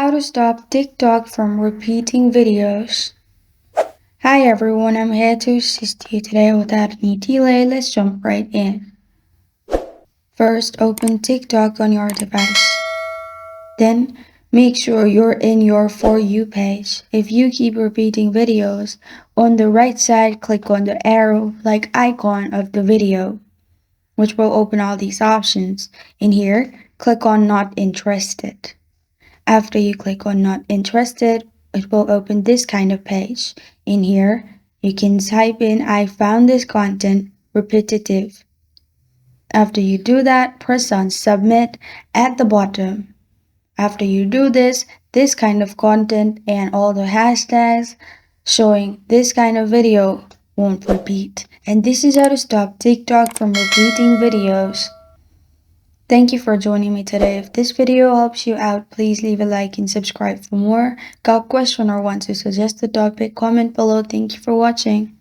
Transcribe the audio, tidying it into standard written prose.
How to stop TikTok from repeating videos. Hi everyone, I'm here to assist you today. Without any delay, let's jump right in. First, open TikTok on your device. Then, make sure you're in your For You page. If you keep repeating videos, on the right side, click on the arrow-like icon of the video, which will open all these options. In here, click on Not Interested. After you click on Not Interested, it will open this kind of page. In here, you can type in I found this content repetitive. After you do that, press on Submit at the bottom. After you do this kind of content and all the hashtags showing this kind of video won't repeat. And this is how to stop TikTok from repeating videos. Thank you for joining me today. If this video helps you out, please leave a like and subscribe for more. Got a question or want to suggest a topic? Comment below. Thank you for watching.